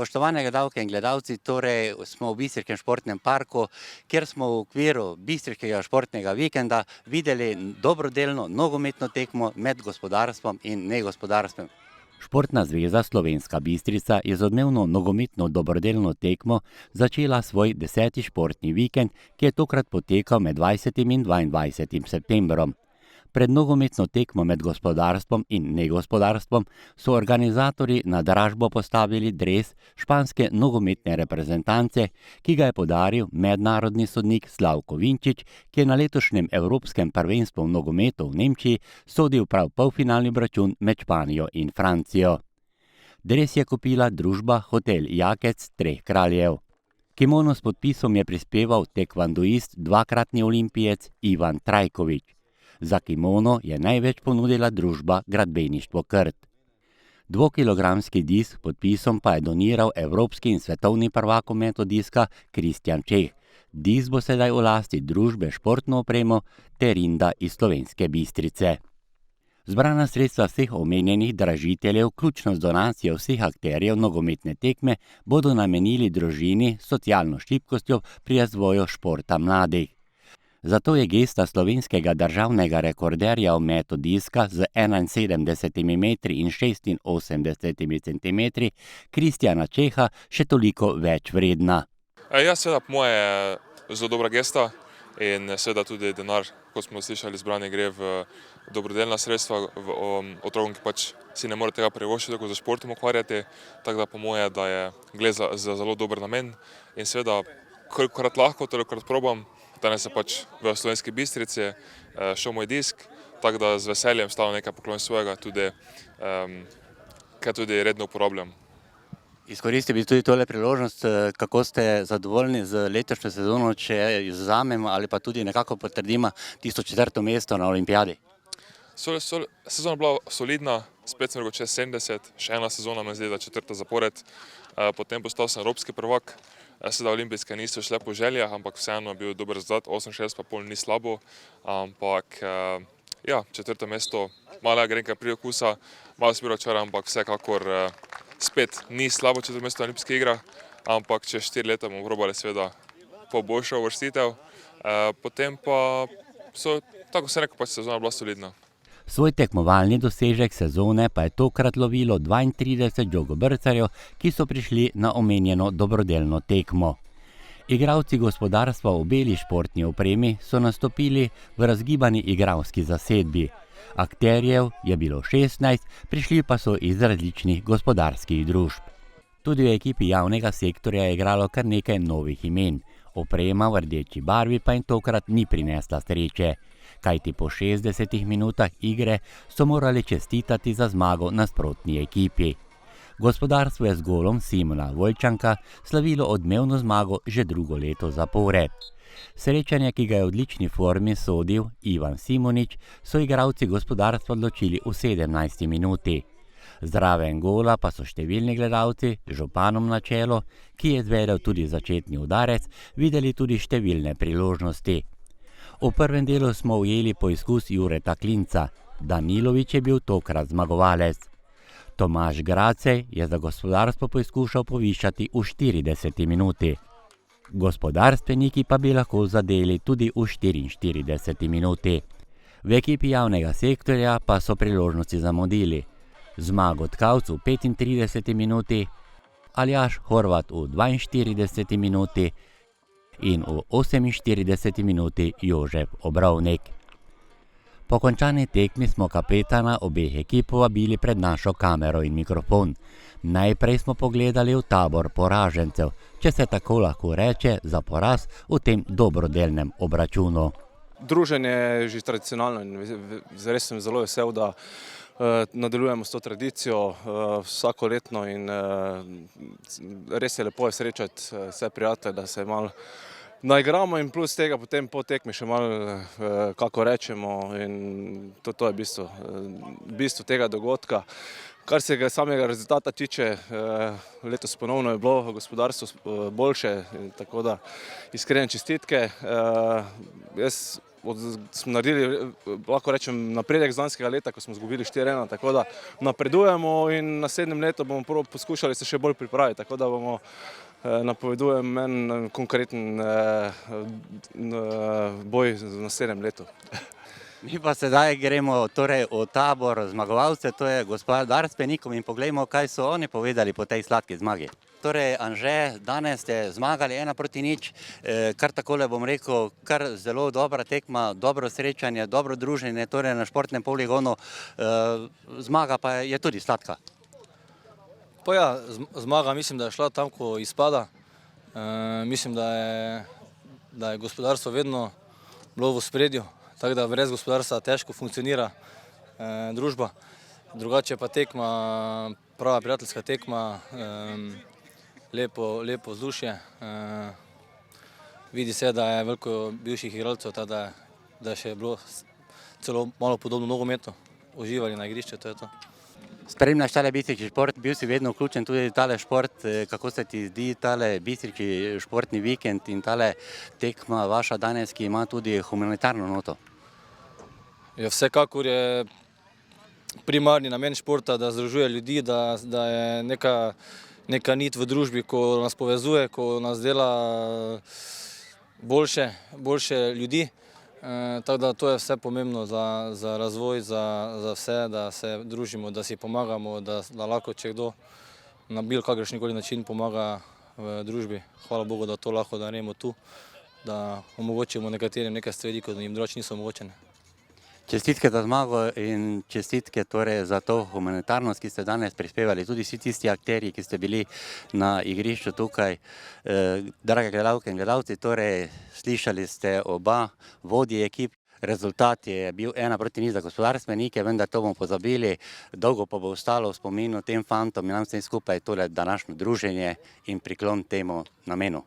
Spoštovane gledalke in gledalci, torej smo v Bistriškem športnem parku, kjer smo v okviru Bistriškega športnega vikenda videli dobrodelno nogometno tekmo med gospodarstvom in negospodarstvom. Športna zveza Slovenska Bistrica je z odmevno nogometno dobrodelno tekmo začela svoj 10. športni vikend, ki je tokrat potekal med 20. in 22. septembrom. Pred nogometno tekmo med gospodarstvom in negospodarstvom so organizatorji na dražbo postavili dres španske nogometne reprezentance, ki ga je podaril mednarodni sodnik Slavko Vinčič, ki je na letošnjem Evropskem prvenstvu v nogometu v Nemčiji sodil prav polfinalni obračun med Španijo in Francijo. Dres je kupila družba Hotel Jakec Treh kraljev. Kimono s podpisom je prispeval tekvandoist, dvakratni olimpijec Ivan Trajkovič. Za kimono je največ ponudila družba Gradbeništvo Krt. 2-kilogramski disk podpisom pa je doniral evropski in svetovni prvak v metu diska Kristjan Čeh. Disk bo sedaj v lasti družbe Športno opremo Terinda iz Slovenske Bistrice. Zbrana sredstva vseh omenjenih dražiteljev, vključno z donacijo vseh akterjev nogometne tekme, bodo namenili družini s socialno šibkostjo pri razvoju športa mladih. Zato je gesta slovenskega državnega rekorderja v metu diska z 71 metri in 86 centimetri Kristjana Čeha še toliko več vredna. Ja, seveda po moje je zelo dobra gesta in seveda tudi denar, kot smo slišali, zbrani gre v dobrodelna sredstva otrokom, ki pač si ne more tega privoščiti, tako za športom ukvarjati, tako da po moje, da je gre za zelo dober namen in seveda kolikokrat lahko, tolikokrat probam. Danes je pač v Slovenski Bistrici šel moj disk, tako da z veseljem stavim nekaj poklon svojega, kaj tudi redno uporabljam. Izkoristili bi tudi tole priložnost, kako ste zadovoljni z letošnjo sezono, če vzamemo ali pa tudi nekako potrdimo tisto 4. mesto na olimpijadi. Sezona je bila solidna, spet sem rekel čez 70, še ena sezona me zdi, da 4. zapored, potem postal sem evropski prvak. Seveda olimpijske niso šle po željah, ampak vseeno je bil dober rezultat, 68,5 ni slabo, ampak ja, 4. mesto, malo grenka priokusa, malo sem bil razočaran, ampak vsekakor spet ni slabo 4. mesto na olimpijskih igrah, ampak čez 4 leta bomo probali seveda po boljšo uvrstitev, potem pa so, tako se rekel, pač sezona bila solidna. Svoj tekmovalni dosežek sezone pa je tokrat lovilo 32 žogobrcarjev, ki so prišli na omenjeno dobrodelno tekmo. Igralci gospodarstva v beli športni opremi so nastopili v razgibani igralski zasedbi. Akterjev je bilo 16, prišli pa so iz različnih gospodarskih družb. Tudi v ekipi javnega sektorja je igralo kar nekaj novih imen. Oprema v rdeči barvi pa jim tokrat ni prinesla sreče, kajti po 60 minutah igre so morali čestitati za zmago nasprotni ekipi. Gospodarstvo je z golom Simona Vojčanka slavilo odmevno zmago že drugo leto zapored. Srečanje, ki ga je v odlični formi sodil Ivan Simonič, so igralci gospodarstva odločili v 17. minuti. Zraven gola pa so številni gledalci, županom na čelo, ki je izvedel tudi začetni udarec, videli tudi številne priložnosti. V prvem delu smo ujeli poizkus Jureta Klinca, Danilović je bil tokrat zmagovalec. Tomaž Gracej je za gospodarstvo poizkušal povišati v 40. minuti. Gospodarstveniki pa bi lahko zadeli tudi v 44. minuti. V ekipi javnega sektorja pa so priložnosti zamudili. Zmago Tkavc v 35. minuti, Aljaž Horvat v 42. minuti in v 48. minuti Jožef Obrovnik. Po končani tekmi smo kapetana obeh ekip povabili pred našo kamero in mikrofon. Najprej smo pogledali v tabor poražencev, če se tako lahko reče, za poraz v tem dobrodelnem obračunu. Druženje je že tradicionalno in res sem zelo vesel, da nadaljujemo s to tradicijo vsako letno in res je lepo srečati vse prijatelje, da se malo naigramo in plus tega potem po tekmi še malo, kako rečemo, in to je bistvo tega dogodka. Kar se samega rezultata tiče, letos ponovno je bilo gospodarstvo boljše, tako da iskrene čestitke. Jaz smo naredili, lahko rečem, napredek z lanskega leta, ko smo izgubili 4:1, tako da napredujemo in naslednjem letu bomo poskušali se še bolj pripraviti, tako da bomo napovedujem en konkreten boj v naslednjem letu. Mi pa sedaj gremo torej v tabor zmagovalcev, to je Gospodarstvenikom, in poglejmo, kaj so oni povedali po tej sladki zmagi. Torej, Anže, danes ste zmagali 1:0, kar takole bom rekel, kar zelo dobra tekma, dobro srečanje, dobro druženje, torej na športnem poligonu, zmaga pa je tudi sladka. Pa ja, zmaga mislim, da je šla tam, ko izpada. Mislim, da je gospodarstvo vedno bilo v ospredju, tako da brez gospodarstva težko funkcionira družba. Drugače pa tekma, prava prijateljska tekma, lepo vzdušje. Vidi se, da je veliko bivših igralcev, da je še bilo celo malo podobno nogometu, uživali na igrišču, to je to. Spremljaš tale bistrički šport, bil si vedno vključen tudi v tale šport, kako se ti zdi tale bistrički športni vikend in tale tekma vaša danes, ki ima tudi humanitarno noto? Ja, vsekakor je primarni namen športa, da združuje ljudi, da je neka nit v družbi, ko nas povezuje, ko nas dela boljše ljudi. Tako da to je vse pomembno za razvoj, za vse, da se družimo, da si pomagamo, da lahko če kdo na bil kakršnikoli način pomaga v družbi. Hvala Bogu, da to lahko naredimo tu, da omogočimo nekaterim nekaj stvari, ko jim drugače niso omogočene. Čestitke za zmago in čestitke torej za to humanitarnost, ki ste danes prispevali, tudi vsi tisti akterji, ki ste bili na igrišču tukaj. Drage gledalke in gledalci, torej slišali ste oba vodji ekip. Rezultat je bil 1:0 za Gospodarstvenike, vendar to bomo pozabili, dolgo pa bo ostalo v spominu tem fantom in nam vsem skupaj tole današnje druženje in priklon temu namenu.